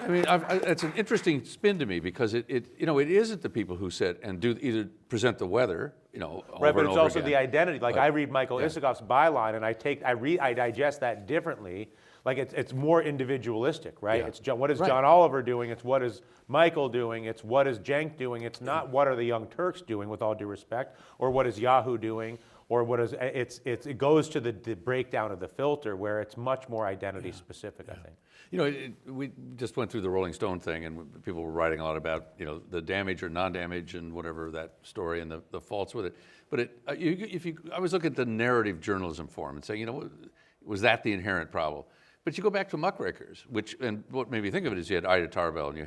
I mean, it's an interesting spin to me because it isn't the people who sit and do either present the weather, over Right, but and it's over also again. the identity. Like I read Michael Isikoff's byline, and I digest that differently. Like it's more individualistic, right? Yeah. It's what is John Oliver doing? It's what is Michael doing? It's what is Cenk doing? It's not what are the Young Turks doing, with all due respect, or what is Yahoo doing, or what is it goes to the breakdown of the filter where it's much more identity specific, I think. We just went through the Rolling Stone thing, and people were writing a lot about, the damage or non-damage and whatever that story and the faults with it. But I was looking at the narrative journalism forum and saying, was that the inherent problem? But you go back to Muckrakers, and what made me think of it is you had Ida Tarbell, and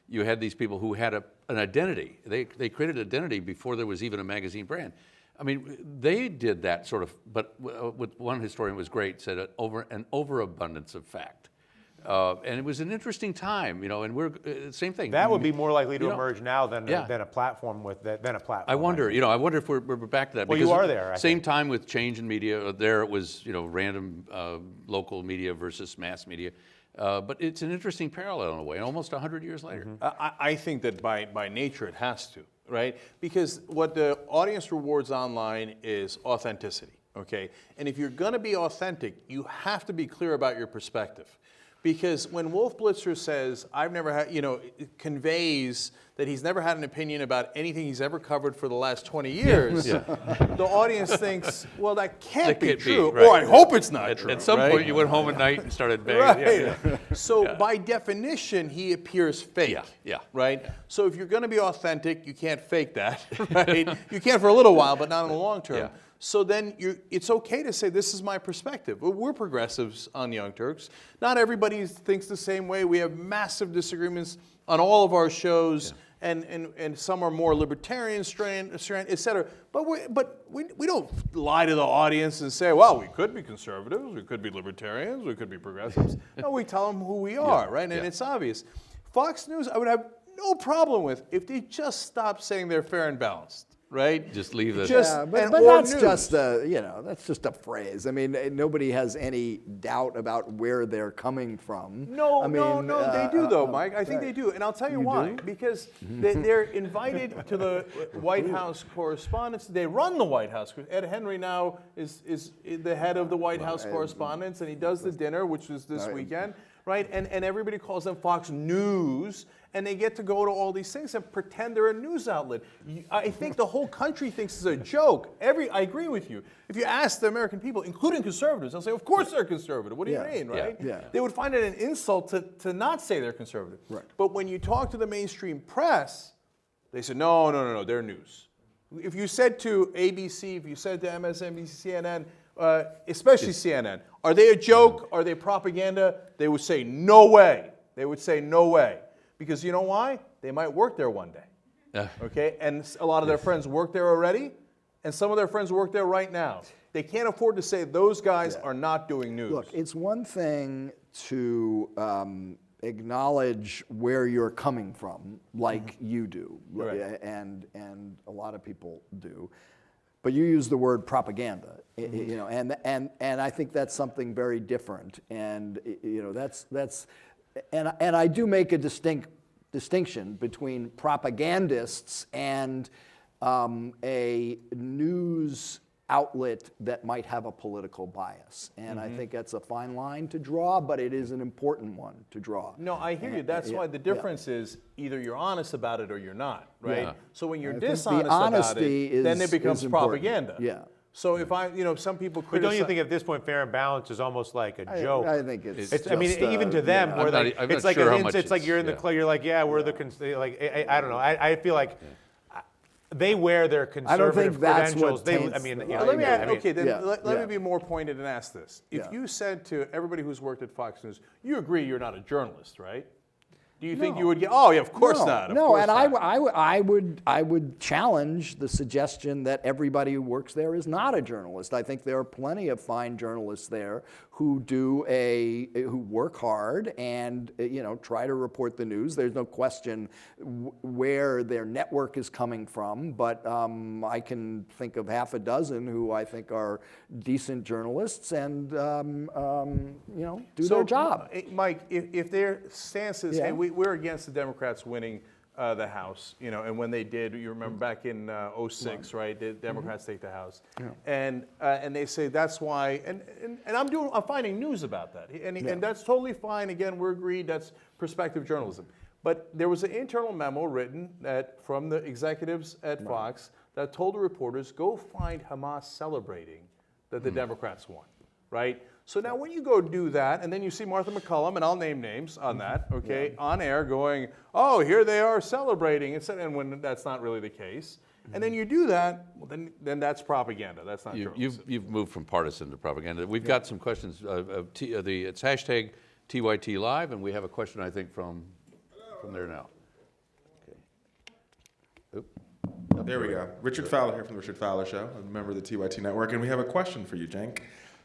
you had these people who had an identity. They created an identity before there was even a magazine brand. I mean, they did that sort of, but with one historian was great, said an overabundance of fact. And it was an interesting time, and we're same thing. That would be more likely to emerge now than a platform than a platform. I wonder if we're back to that. Well, you are there. Same time with change in media. There it was, random local media versus mass media. But it's an interesting parallel in a way, almost 100 years later. I think that by nature it has to, right? Because what the audience rewards online is authenticity, okay? And if you're going to be authentic, you have to be clear about your perspective. Because when Wolf Blitzer says, I've never had, it conveys that he's never had an opinion about anything he's ever covered for the last 20 years, the audience thinks, well, that can't be true, right. or I hope it's not true. At some right? point, you went home at night and started banging. Right. So by definition, he appears fake. Yeah. Right? So if you're going to be authentic, you can't fake that, right? You can for a little while, but not in the long term. Yeah. So then it's okay to say, this is my perspective. We're progressives on Young Turks. Not everybody thinks the same way. We have massive disagreements on all of our shows, and some are more libertarian strain, et cetera. But we don't lie to the audience and say, well, we could be conservatives, we could be libertarians, we could be progressives. No, we tell them who we are, right? And it's obvious. Fox News, I would have no problem with if they just stopped saying they're fair and balanced. Right? Just leave the... But that's just that's just a phrase. I mean, nobody has any doubt about where they're coming from. No, they do though, Mike. I think they do, and I'll tell you why. Do? Because they're invited to the White House Correspondents. They run the White House. Ed Henry now is the head of the White House Correspondents, and he does the dinner, which is this weekend, right? And everybody calls them Fox News. And they get to go to all these things and pretend they're a news outlet. I think the whole country thinks it's a joke. I agree with you. If you ask the American people, including conservatives, they'll say, of course they're conservative. What do you mean, right? Yeah. They would find it an insult to not say they're conservative. Right. But when you talk to the mainstream press, they say, no, they're news. If you said to ABC, if you said to MSNBC, CNN, especially CNN, are they a joke? Are they propaganda? They would say, no way. They would say, no way. Because you know why? They might work there one day, okay? And a lot of their friends work there already, and some of their friends work there right now. They can't afford to say those guys are not doing news. Look, it's one thing to acknowledge where you're coming from, like you do, and a lot of people do. But you use the word propaganda, and I think that's something very different. And And I do make a distinction between propagandists and a news outlet that might have a political bias. And I think that's a fine line to draw, but it is an important one to draw. No, I hear you. That's why the difference is either you're honest about it or you're not, right? Yeah. So when you're I think dishonest the honesty about it, then it becomes is important. propaganda. Yeah. So if some people But criticize... don't you think at this point, fair and balanced is almost like a joke? I think it's I mean, just, even to them, I'm where not- like, I'm not it's like sure how it's much like you're in the it's- club. You're like, we're the I don't know. I feel like they wear their conservative think that's credentials. what They, taints I mean, the- you know, Let me I ask, mean, okay, then Yeah, let yeah. me be more pointed and ask this. If Yeah. you said to everybody who's worked at Fox News, you agree you're not a journalist, right? Do you think you would get? Oh, yeah, of course not. Of No, course and not. I would challenge the suggestion that everybody who works there is not a journalist. I think there are plenty of fine journalists there who who work hard and try to report the news. There's no question where their network is coming from, but I can think of half a dozen who I think are decent journalists and do their job. Mike, if their stance is, Yeah. hey, we're against the Democrats winning the House, and when they did, you remember back in 06, right? The Democrats take the House, and they say that's why, and I'm finding news about that, and that's totally fine. Again, we're agreed. That's perspective journalism. But there was an internal memo written from the executives at Fox that told the reporters, go find Hamas celebrating that the Democrats won, right? So now when you go do that, and then you see Martha McCullum, and I'll name names on that, okay, on air going, oh, here they are celebrating, and when that's not really the case. And then you do that, well, then that's propaganda. That's not journalism. You've moved from partisan to propaganda. We've got some questions. It's hashtag TYT Live, and we have a question, I think, from there now. Okay. Oop. There we go. Richard Fowler here from The Richard Fowler Show, a member of the TYT Network, and we have a question for you, Cenk.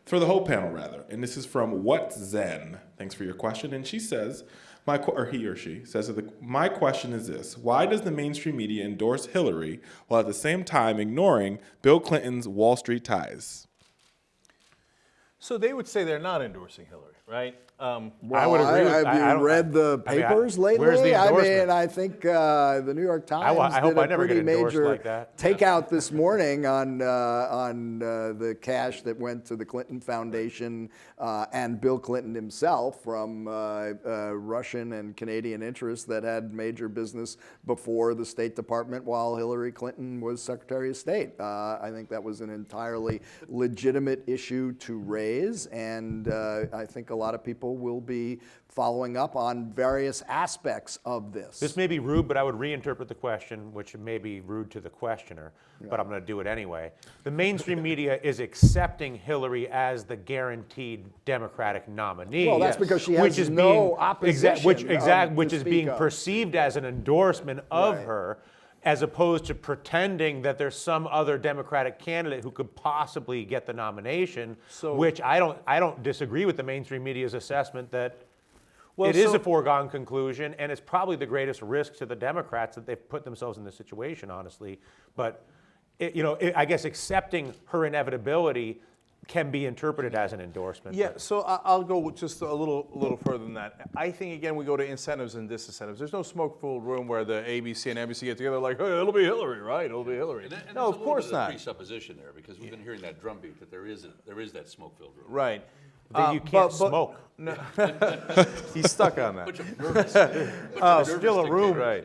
For the whole panel, rather. And this is from What Zen. Thanks for your question. And she says, he or she says, my question is this. Why does the mainstream media endorse Hillary while at the same time ignoring Bill Clinton's Wall Street ties? So they would say they're not endorsing Hillary, right? Well, I would agree with- Have I you don't- read the I mean, papers lately? where's the endorsement? I think the New York Times I hope did I a never pretty get endorsed major like that. takeout this morning on the cash that went to the Clinton Foundation and Bill Clinton himself from Russian and Canadian interests that had major business before the State Department while Hillary Clinton was Secretary of State. I think that was an entirely legitimate issue to raise, and I think a lot of people will be following up on various aspects of this. This may be rude, but I would reinterpret the question, which may be rude to the questioner, but I'm going to do it anyway. The mainstream media is accepting Hillary as the guaranteed Democratic nominee. Well, that's because she has which is no being, opposition which to is speak being of. perceived as an endorsement of Right. her, as opposed to pretending that there's some other Democratic candidate who could possibly get the nomination. Which I don't disagree with the mainstream media's assessment that. Well, It is so- a foregone conclusion, and it's probably the greatest risk to the Democrats that they've put themselves in this situation, honestly. But, I guess accepting her inevitability can be interpreted as an endorsement. Yeah, so I'll go just a little further than that. I think, again, we go to incentives and disincentives. There's no smoke-filled room where the ABC and NBC get together like, hey, it'll be Hillary, right? It'll be Hillary. And No, of course There's not. a presupposition there because we've been hearing that drumbeat that there is that smoke-filled room. Right. That you can't smoke. No. He's stuck on that. Bunch of nervous, Still a room. Right.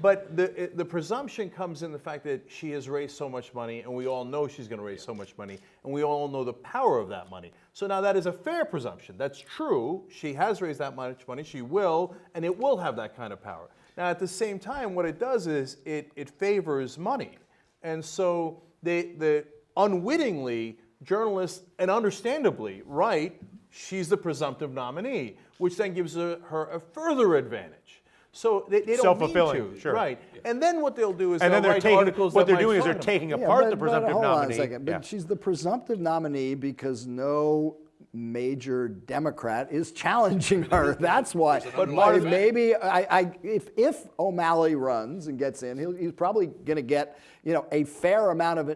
But the presumption comes in the fact that she has raised so much money, and we all know she's going to raise so much money, and we all know the power of that money. So now that is a fair presumption. That's true. She has raised that much money. She will, and it will have that kind of power. Now, at the same time, what it does is it favors money. And so they unwittingly, journalists, and understandably, write, she's the presumptive nominee, which then gives her a further advantage. So they don't Self-fulfilling, mean to, sure. right? And then what they'll do is And they'll then they're write taking, articles what that they're might doing is they're fund 'em. taking Yeah, apart the presumptive hold nominee. on a second. But Yeah. she's the presumptive nominee because no major Democrat is challenging her. That's why. But maybe if O'Malley runs and gets in, he's probably going to get a fair amount of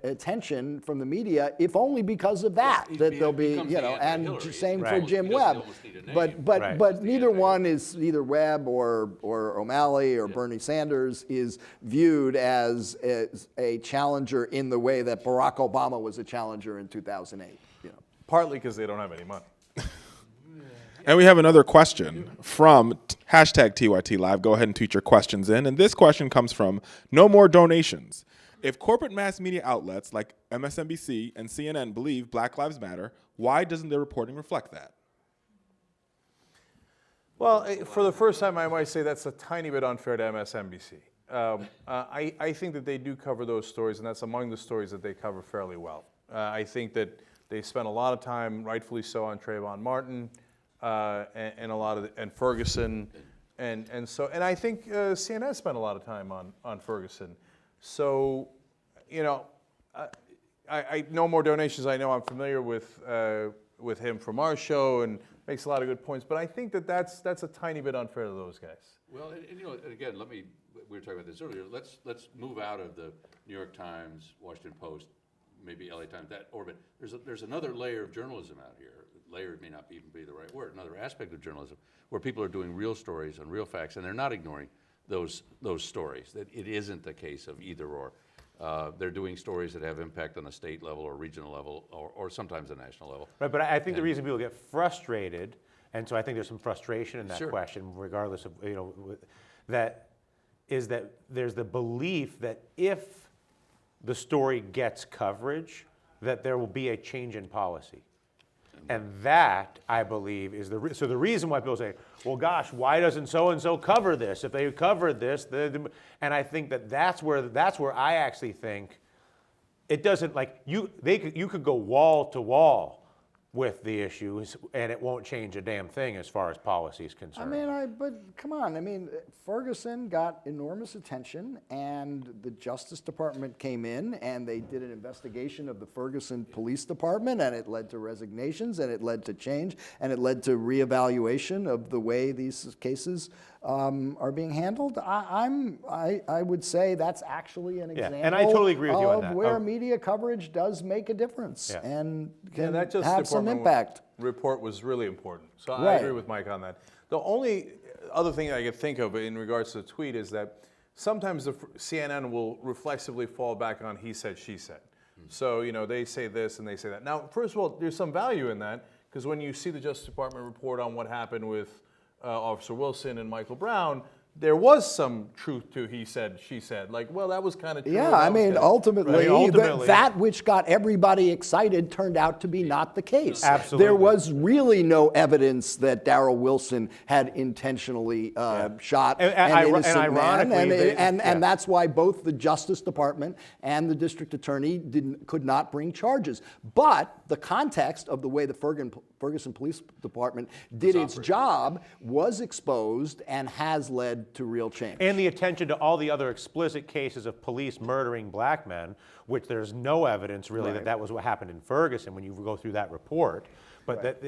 attention from the media, if only because of that. That there'll be becomes the and anti-Hillary. same for Right. Jim He doesn't Webb. almost need a name. But Right. neither one is either Webb or O'Malley or Bernie Sanders is viewed as a challenger in the way that Barack Obama was a challenger in 2008. Partly because they don't have any money. And we have another question from hashtag TYT Live. Go ahead and tweet your questions in. And this question comes from No More Donations. If corporate mass media outlets like MSNBC and CNN believe Black Lives Matter, why doesn't their reporting reflect that? Well, for the first time, I might say that's a tiny bit unfair to MSNBC. I think that they do cover those stories, and that's among the stories that they cover fairly well. I think that they spent a lot of time, rightfully so, on Trayvon Martin and a lot of and Ferguson, and I think CNN spent a lot of time on Ferguson. So, I No More Donations. I know I'm familiar with him from our show and makes a lot of good points. But I think that's a tiny bit unfair to those guys. Well, and again, we were talking about this earlier. Let's move out of the New York Times, Washington Post, maybe LA Times, that orbit. There's another layer of journalism out here. Layer may not even be the right word. Another aspect of journalism where people are doing real stories on real facts, and they're not ignoring those stories. That it isn't the case of either or. They're doing stories that have impact on a state level or regional level or sometimes a national level. Right, but I think the reason people get frustrated, and so I think there's some frustration in that Sure. question, regardless of, that is that there's the belief that if the story gets coverage, that there will be a change in policy. And that, I believe, is so the reason why people say, well, gosh, why doesn't so-and-so cover this? If they covered this, and I think that's where I actually think it doesn't, like, you could go wall to wall with the issues, and it won't change a damn thing as far as policy is concerned. But come on, Ferguson got enormous attention, and the Justice Department came in, and they did an investigation of the Ferguson Police Department, and it led to resignations, and it led to change, and it led to reevaluation of the way these cases are being handled, I would say that's actually an Yeah, example and I totally agree with you on of that. where media coverage does make a difference Yeah. and Yeah, can that Justice have some Department impact. report was really important. So I Right. agree with Mike on that. The only other thing I could think of in regards to the tweet is that sometimes the CNN will reflexively fall back on he said, she said. So, they say this and they say that. Now, first of all, there's some value in that, because when you see the Justice Department report on what happened with Officer Wilson and Michael Brown, there was some truth to he said, she said. Like, well, that was kind of true. Yeah, that I was mean, kinda- ultimately, ultimately- that which got everybody excited turned out to be not the case. Absolutely. There was really no evidence that Darrell Wilson had intentionally shot And an innocent man, ironically, and that's why both the Justice Department and the District Attorney could not bring charges. But the context of the way the Ferguson Police Department did its job was exposed and has led to real change. And the attention to all the other explicit cases of police murdering black men, which there's no evidence really that was what happened in Ferguson when you go through that report. But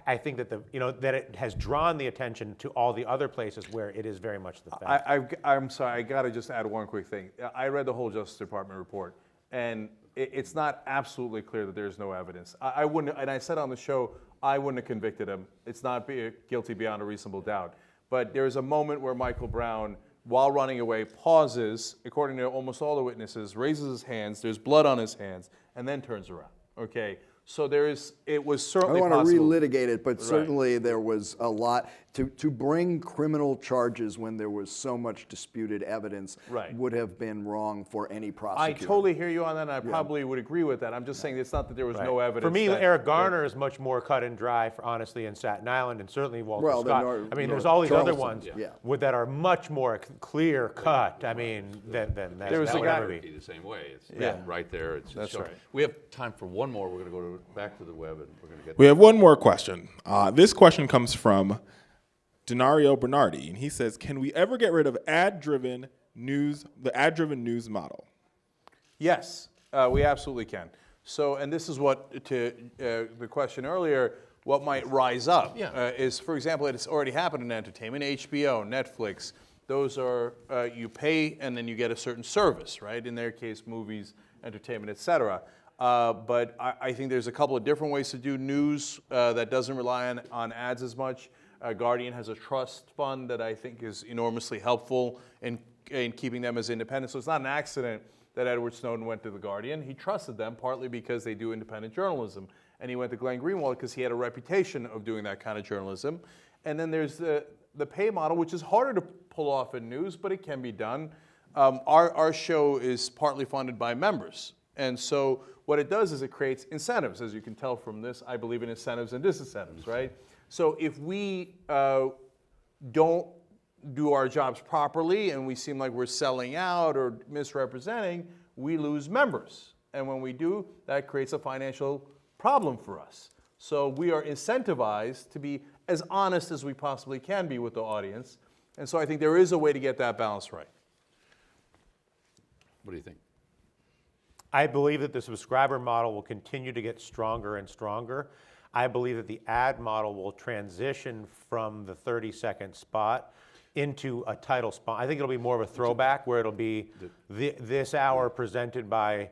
I think that that it has drawn the attention to all the other places where it is very much the fact. I'm sorry, I got to just add one quick thing. I read the whole Justice Department report, and it's not absolutely clear that there's no evidence. I wouldn't, and I said on the show, I wouldn't have convicted him. It's not guilty beyond a reasonable doubt. But there's a moment where Michael Brown, while running away, pauses, according to almost all the witnesses, raises his hands, there's blood on his hands, and then turns around, okay? So it was I certainly don't possible. want to relitigate it, but certainly there was a lot to bring criminal charges when there was so much disputed evidence would have been wrong for any I prosecutor. totally hear you on that, and I probably would agree with that. I'm just saying it's not that there was no evidence. For me, that- Eric Garner is much more cut and dry, honestly, in Staten Island, and certainly Walter Well, Scott. I mean, there's all these other ones that are much more clear cut. I mean, than that. There was that a would guy- ever be. The same way. It's Yeah. right there. It's That's showing. right. We have time for one more. We're going to go back to the web, and we're going to get. We have one more question. This question comes from Denario Bernardi, and he says, "Can we ever get rid of the ad-driven news model?" Yes, we absolutely can. So, and this is what, to the question earlier, what might rise up is, for example, it's already happened in entertainment, HBO, Netflix. Those are, you pay and then you get a certain service, right? In their case, movies, entertainment, et cetera. But I think there's a couple of different ways to do news that doesn't rely on ads as much. Guardian has a trust fund that I think is enormously helpful in keeping them as independent. So it's not an accident that Edward Snowden went to the Guardian. He trusted them partly because they do independent journalism. And he went to Glenn Greenwald because he had a reputation of doing that kind of journalism. And then there's the pay model, which is harder to pull off in news, but it can be done. Our show is partly funded by members. And so what it does is it creates incentives. As you can tell from this, I believe in incentives and disincentives, right? So if we don't do our jobs properly and we seem like we're selling out or misrepresenting, we lose members. And when we do, that creates a financial problem for us. So we are incentivized to be as honest as we possibly can be with the audience. And so I think there is a way to get that balance right. What do you think? I believe that the subscriber model will continue to get stronger and stronger. I believe that the ad model will transition from the 30-second spot into a title spot. I think it'll be more of a throwback where it'll be this hour presented by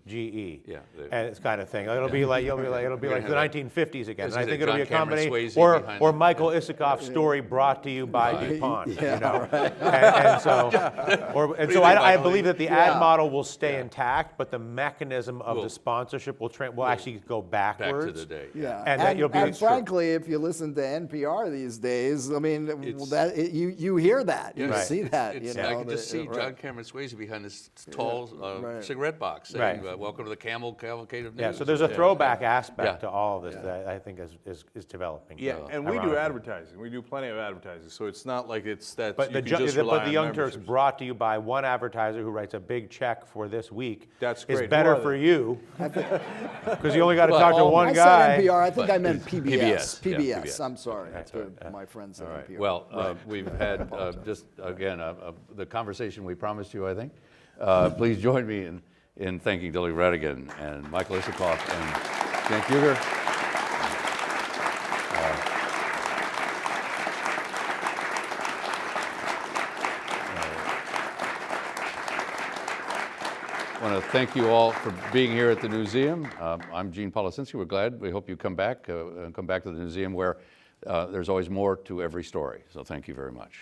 GE, and it's kind of thing. It'll be like the 1950s again. And I think it'll be a combination, or Michael Isikoff's story brought to you by DuPont. You know, and so I believe that the ad model will stay intact, but the mechanism of the sponsorship will actually go backwards. Back to the day. Yeah, and frankly, if you listen to NPR these days, I mean, you hear that, you see that. I can just see John Cameron Swayze behind this tall cigarette box saying, "Welcome to the Camel Cavalcade of News." Yeah, so there's a throwback aspect to all of this that I think is developing. Yeah, and we do advertising. We do plenty of advertising, so it's not like it's that. But you can just rely the on Young Turks memberships. brought to you by one advertiser who writes a big check for this week. That's great. Is Who better are for they? you because you only got to talk to one I guy. said NPR. I think I meant PBS. PBS. Yeah, PBS. I'm sorry to my friends at NPR. Well, we've had just again the conversation we promised you, I think. Please join me in thanking Dilly Ratigan and Michael Isikoff and Cenk Uygur. thank you all for being here at the Newseum. I'm Gene Policinski. We're glad. We hope you come back to the Newseum where there's always more to every story. So thank you very much.